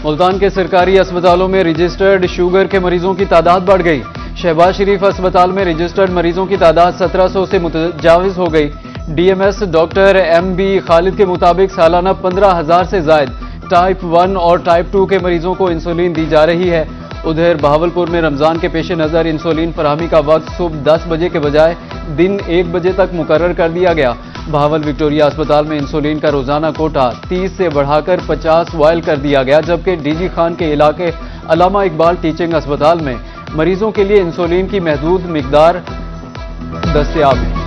मुल्तान के सरकारी अस्पतालों में रजिस्टर्ड शुगर के मरीजों की तादाद बढ़ गई। शहबाज शरीफ अस्पताल में रजिस्टर्ड मरीजों की तादाद 1700 से मुतजाविज हो गई। डीएमएस डॉक्टर एमबी खालिद के मुताबिक सालाना 15,000 से जायद टाइप 1 और टाइप 2 के मरीजों को इंसुलिन दी जा रही है। उधर बहावलपुर में रमजान के पेश नजर इंसुलिन फराहमी का वक्त सुबह 10 बजे के बजाय दिन 1 बजे तक मुकर्रर कर दिया गया। बहावल विक्टोरिया अस्पताल में इंसुलिन का रोजाना कोटा 30 से बढ़ाकर 50 वायल कर दिया गया, जबकि डीजी खान के इलाके अल्लामा इकबाल टीचिंग अस्पताल में मरीजों के लिए इंसुलिन की महदूद मिकदार दस्तयाब है।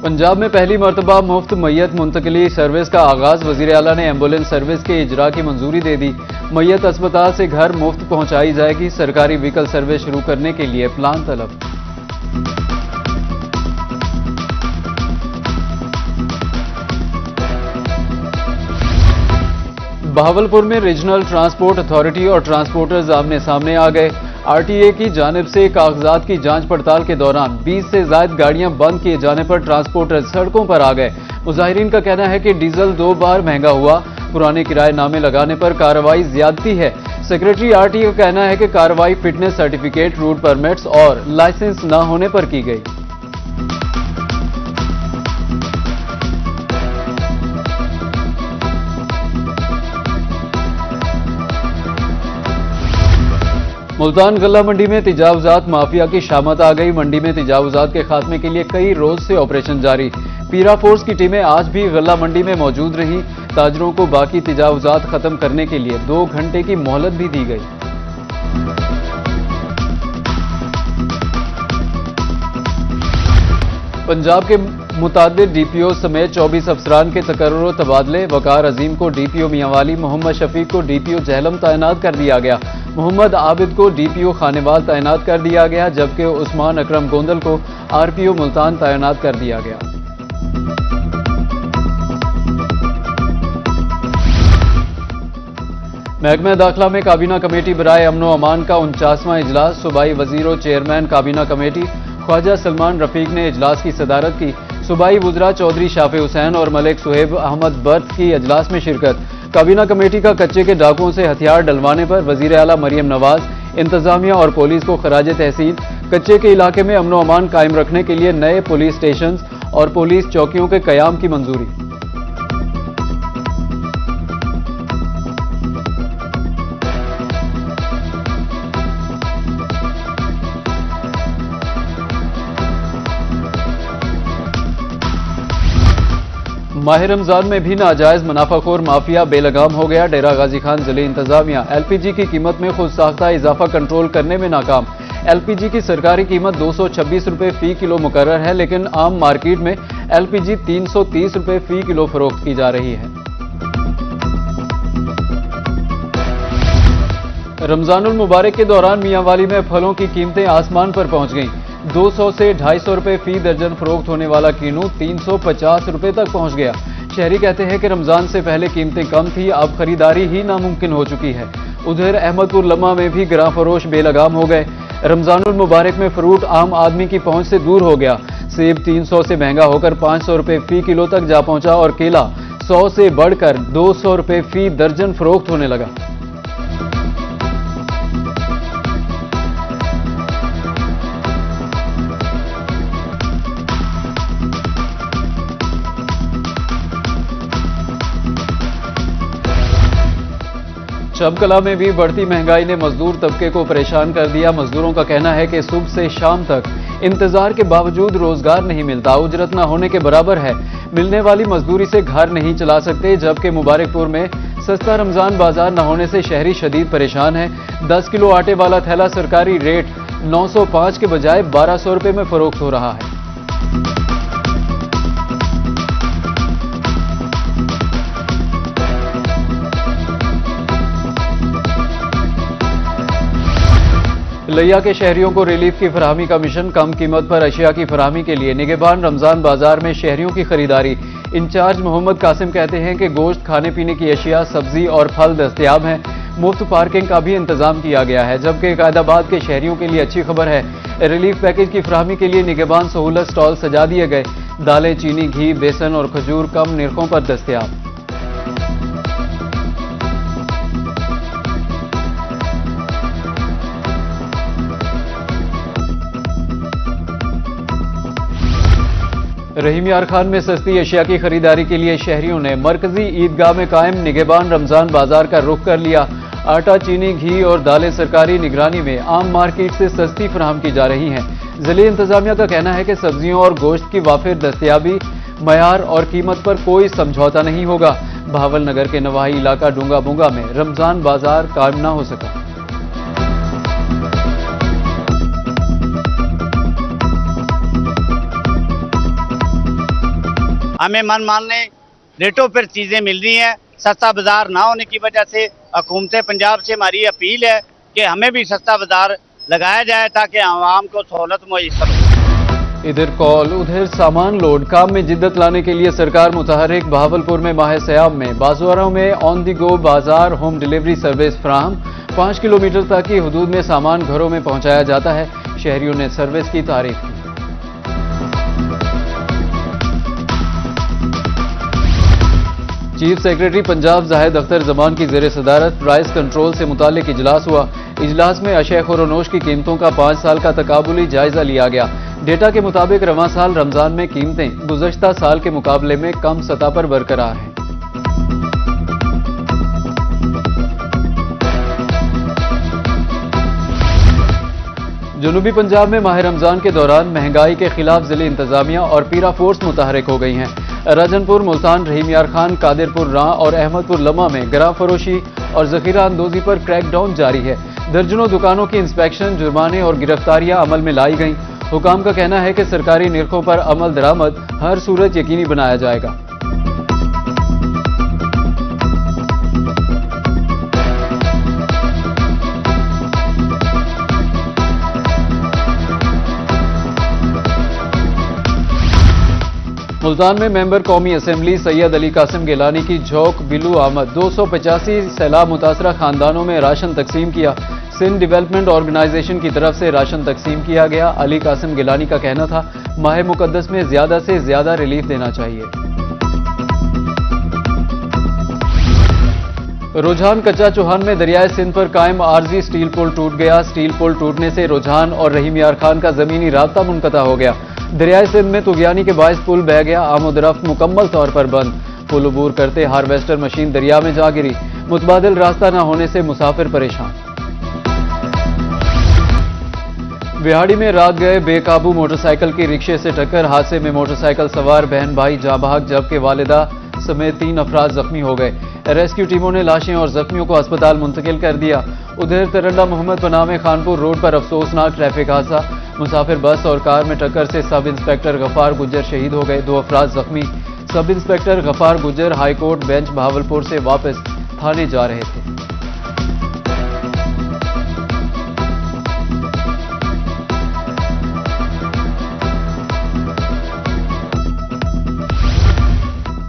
पंजाब में पहली मरतबा मुफ्त मैयत मुंतकली सर्विस का आगाज। वजीर आला ने एम्बुलेंस सर्विस के इजरा की मंजूरी दे दी। मैयत अस्पताल से घर मुफ्त पहुंचाई जाएगी। सरकारी व्हीकल सर्विस शुरू करने के लिए प्लान तलब। बहावलपुर में रीजनल ट्रांसपोर्ट अथॉरिटी और ट्रांसपोर्टर्स आमने सामने आ गए। आरटीए की जानिब से कागजात की जांच पड़ताल के दौरान 20 से ज्यादा गाड़ियां बंद किए जाने पर ट्रांसपोर्टर सड़कों पर आ गए। मुजाहिरीन का कहना है कि डीजल 2 बार महंगा हुआ, पुराने किराए नामे लगाने पर कार्रवाई ज्यादती है। सेक्रेटरी आरटीए का कहना है कि कार्रवाई फिटनेस सर्टिफिकेट, रूट परमिट्स और लाइसेंस न होने पर की गई। मुल्तान गल्ला मंडी में तिजावजात माफिया की शामत आ गई। मंडी में तिजावजात के खात्मे के लिए कई रोज से ऑपरेशन जारी। पीरा फोर्स की टीमें आज भी गल्ला मंडी में मौजूद रही। ताजरों को बाकी तिजावजात खत्म करने के लिए 2 घंटे की मोहलत भी दी गई। पंजाब के मुतादिद डीपीओ समेत 24 अफसरान के तकर्रुर व तबादले। वकार अजीम को डीपीओ मियांवाली, मोहम्मद शफीक को डीपीओ जहलम तैनात कर दिया गया। मोहम्मद आबिद को डीपीओ खानेवाल तैनात कर दिया गया, जबकि उस्मान अकरम गोंदल को आरपीओ मुल्तान तैनात कर दिया गया। महकमा दाखिला में काबीना कमेटी बराए अमन व अमान का 49वां इजलास। सूबाई वजीरों चेयरमैन काबीना कमेटी ख्वाजा सलमान रफीक ने इजलास की सदारत की। सूबाई वुजरा चौधरी शाफे हुसैन और मलिक सुहेब अहमद बर्थ की इजलास में शिरकत। काबीना कमेटी का कच्चे के डाकुओं से हथियार डलवाने पर वजीर आला मरियम नवाज, इंतजामिया और पुलिस को खराज तहसीन। कच्चे के इलाके में अमन व अमान कायम रखने के लिए नए पुलिस स्टेशन और पुलिस चौकियों के कयाम की मंजूरी। माह रमजान में भी नाजायज मुनाफाखोर माफिया बेलगाम हो गया। डेरा गाजी खान जिले इंतजामिया एलपीजी की कीमत में खुद साख्ता इजाफा कंट्रोल करने में नाकाम। एलपीजी की सरकारी कीमत 226 रुपए फी किलो मुकर्रर है, लेकिन आम मार्केट में एलपीजी 330 रुपए फी किलो फरोख्त की जा रही है। रमजानुल मुबारक के दौरान मियांवाली में फलों की कीमतें आसमान पर पहुंच गईं। 200 से 250 रुपए फी दर्जन फरोख्त होने वाला कीनू 350 रुपए तक पहुंच गया। शहरी कहते हैं कि रमजान से पहले कीमतें कम थी, अब खरीदारी ही नामुमकिन हो चुकी है। उधर अहमदपुर लम्मा में भी गिरां फरोश बेलगाम हो गए। रमजानुल मुबारक में फ्रूट आम आदमी की पहुंच से दूर हो गया। सेब 300 से महंगा होकर 500 रुपए फी किलो तक जा पहुंचा और केला 100 से बढ़कर 200 रुपए फी दर्जन फरोख्त होने लगा। शबकला में भी बढ़ती महंगाई ने मजदूर तबके को परेशान कर दिया। मजदूरों का कहना है कि सुबह से शाम तक इंतजार के बावजूद रोजगार नहीं मिलता, उजरत न होने के बराबर है। मिलने वाली मजदूरी से घर नहीं चला सकते, जबकि मुबारकपुर में सस्ता रमजान बाजार न होने से शहरी शदीद परेशान है। 10 किलो आटे वाला थैला सरकारी रेट 905 के बजाय 1200 रुपए में फरोख्त हो रहा है। लिया के शहरियों को रिलीफ की फराहमी का मिशन। कम कीमत पर अशिया की फराहमी के लिए निगहबान रमजान बाजार में शहरियों की खरीदारी। इंचार्ज मोहम्मद कासिम कहते हैं कि गोश्त, खाने पीने की अशिया, सब्जी और फल दस्तयाब हैं। मुफ्त पार्किंग का भी इंतजाम किया गया है। जबकि कायदाबाद के शहरियों के लिए अच्छी खबर है, रिलीफ पैकेज की फराहमी के लिए निगहबान सहूलत स्टॉल सजा दिए गए। दालें, चीनी, घी, बेसन और खजूर कम निर्खों पर दस्तयाब। रहीम यार खान में सस्ती अशिया की खरीदारी के लिए शहरियों ने मरकजी ईदगाह में कायम निगहबान रमजान बाजार का रुख कर लिया। आटा, चीनी, घी और दालें सरकारी निगरानी में आम मार्केट से सस्ती फराहम की जा रही हैं। जिले इंतजामिया का कहना है कि सब्जियों और गोश्त की वाफिर दस्तयाबी, मयार और कीमत पर कोई समझौता नहीं होगा। भावल नगर के नवाही इलाका डूंगा बुंगा में रमजान बाजार कायम न हो सका। हमें मन मानने रेटों पर चीज़ें मिल रही हैं। सस्ता बाजार ना होने की वजह से हुकूमत पंजाब से हमारी अपील है कि हमें भी सस्ता बाजार लगाया जाए ताकि आवाम को सहूलत मुयस्सर हो। इधर कॉल उधर सामान लोड, काम में जिद्दत लाने के लिए सरकार मुतहरिक। बहावलपुर में माह सयाब में बाजुआरों में ऑन दी गो बाजार होम डिलीवरी सर्विस फराहम। 5 किलोमीटर तक की हदूद में सामान घरों में पहुंचाया जाता है। शहरियों ने सर्विस की तारीफ की। चीफ सेक्रेटरी पंजाब जाहिद अख्तर जमान की ज़ेर सदारत प्राइस कंट्रोल से मुतालिक इजलास हुआ। इजलास में अशय खुरोनोश की कीमतों का 5 साल का तकाबुली जायजा लिया गया। डेटा के मुताबिक रवां साल रमजान में कीमतें गुज़श्ता साल के मुकाबले में कम सतह पर बरकरार हैं। जनूबी पंजाब में माह रमजान के दौरान महंगाई के खिलाफ जिले इंतजामिया और पीरा फोर्स मुतहरिक हो गई हैं। राजनपुर, मुल्तान, रहीम यार खान, कादिरपुर रां और अहमदपुर लम्हा में गरां फरोशी और जखीरा अंदोजी पर क्रैकडाउन जारी है। दर्जनों दुकानों की इंस्पेक्शन, जुर्माने और गिरफ्तारियां अमल में लाई गईं। हुकाम का कहना है कि सरकारी निरखों पर अमल दरामद हर सूरत यकीनी बनाया जाएगा। मुल्तान में मेंबर कौमी असम्बली सैयद अली कासिम गिलानी की झोंक बिलू आमद। 285 सैलाब मुतासरा खानदानों में राशन तकसीम किया। सिंध डेवलपमेंट ऑर्गेनाइजेशन की तरफ से राशन तकसीम किया गया। अली कासिम गिलानी का कहना था, माह मुकद्दस में ज्यादा से ज्यादा रिलीफ देना चाहिए। रुझान कच्चा चौहान में दरियाए सिंध पर कायम आरजी स्टील पुल टूट गया। स्टील पुल टूटने से रुझान और रहीम यार खान का जमीनी राब्ता मुनक़ता हो गया। दरियाए सिंध में तुगयानी के बायस पुल बह गया। आमद-ओ-रफ्त मुकम्मल तौर पर बंद। पुल अबूर करते हार्वेस्टर मशीन दरिया में जा गिरी। मुतबादिल रास्ता न होने से मुसाफिर परेशान। बिहाड़ी में रात गए बेकाबू मोटरसाइकिल की रिक्शे से टक्कर। हादसे में मोटरसाइकिल सवार बहन भाई जाँ बहक, जबकि वालिदा समेत 3 अफराद जख्मी हो गए। रेस्क्यू टीमों ने लाशें और जख्मियों को अस्पताल मुंतकिल कर दिया। उधर तरंडा मोहम्मद पनाह में खानपुर रोड पर अफसोसनाक ट्रैफिक हादसा। मुसाफिर बस और कार में टक्कर से सब इंस्पेक्टर गफार गुज्जर शहीद हो गए। 2 अफराद जख्मी। Sub inspector Ghaffar Gujjar high court bench Bahawalpur से वापस थाने जा रहे थे।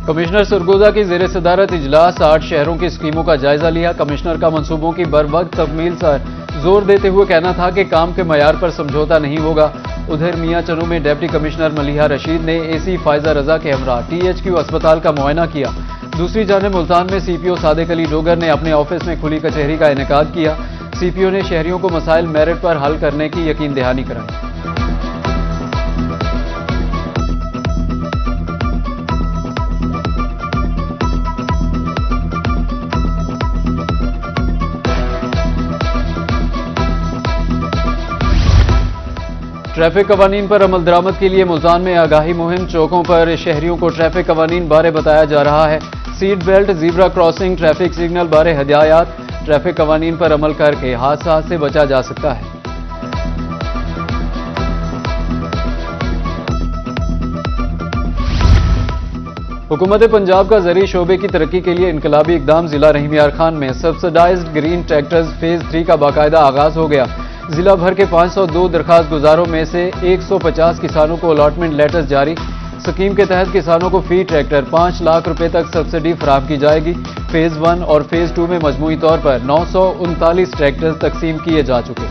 कमिश्नर सरगोजा की ज़ेर सदारत इजलास 8 शहरों की स्कीमों का जायजा लिया। कमिश्नर का मंसूबों की बरवक्त तकमील पर जोर देते हुए कहना था कि काम के मयार पर समझौता नहीं होगा। उधर मियां चनू में डिप्टी कमिश्नर मलिहा रशीद ने एसी फायजा रजा के हमरा THQ अस्पताल का मुआयना किया। दूसरी जानिब मुल्तान में CPO सादिक अली डोगर ने अपने ऑफिस में खुली कचहरी का इनेकाद किया। CPO ने शहरियों को मसाइल मेरिट पर हल करने की यकीन दहानी कराई। ट्रैफिक कवानीन पर अमल दरामद के लिए मुल्तान में आगाही मुहिम। चौकों पर शहरियों को ट्रैफिक कवानीन बारे बताया जा रहा है। Seat belt, zebra crossing, traffic signal बारे हदायत। ट्रैफिक कवानीन पर अमल करके हादसा से बचा जा सकता है। हुकूमत पंजाब का ज़री शोबे की तरक्की के लिए इनकलाबी इकदाम। जिला रहीम यार खान में सब्सिडाइज्ड ग्रीन ट्रैक्टर्स फेज 3 का बाकायदा आगाज हो गया। जिला भर के 502 दरखास्त गुजारों में से 150 किसानों को अलॉटमेंट लेटर्स जारी। स्कीम के तहत किसानों को फी ट्रैक्टर 5 लाख रुपए तक सब्सिडी फराहम की जाएगी। फेज 1 और फेज 2 में मजमूई तौर पर 939 ट्रैक्टर तकसीम किए जा चुके।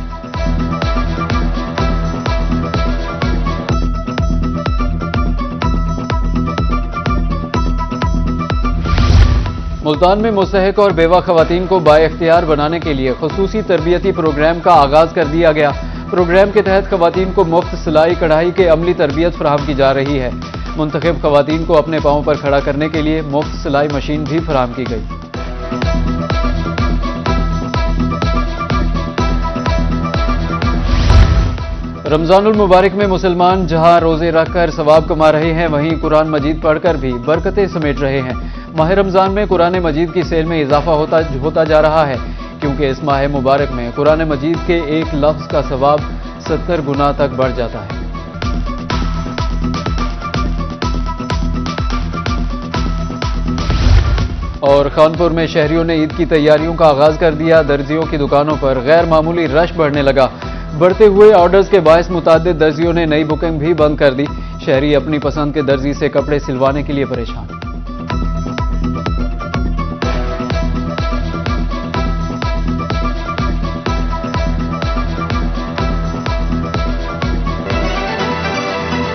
मुल्तान में मुस्तहक और बेवा खवातीन को बाइख्तियार बनाने के लिए खुसूसी तरबियती प्रोग्राम का आगाज कर दिया गया। प्रोग्राम के तहत खवातीन को मुफ्त सिलाई कढ़ाई के अमली तरबियत फराहम की जा रही है। मुंतखब खवातीन को अपने पांव पर खड़ा करने के लिए मुफ्त सिलाई मशीन भी फराहम की गई। रमजानुल मुबारक में मुसलमान जहां रोजे रखकर सवाब कमा रहे हैं, वहीं कुरान मजीद पढ़कर भी बरकतें समेट रहे हैं। माह रमजान में कुरान मजीद की सेल में इजाफा होता जा रहा है, क्योंकि इस माह मुबारक में कुरान मजीद के एक लफ्ज का सवाब 70 गुना तक बढ़ जाता है। और कानपुर में शहरियों ने ईद की तैयारियों का आगाज कर दिया। दर्जियों की दुकानों पर गैर मामूली रश बढ़ने लगा। बढ़ते हुए ऑर्डर्स के बायस मुताद्दिद दर्जियों ने नई बुकिंग भी बंद कर दी। शहरी अपनी पसंद के दर्जी से कपड़े सिलवाने के लिए परेशान।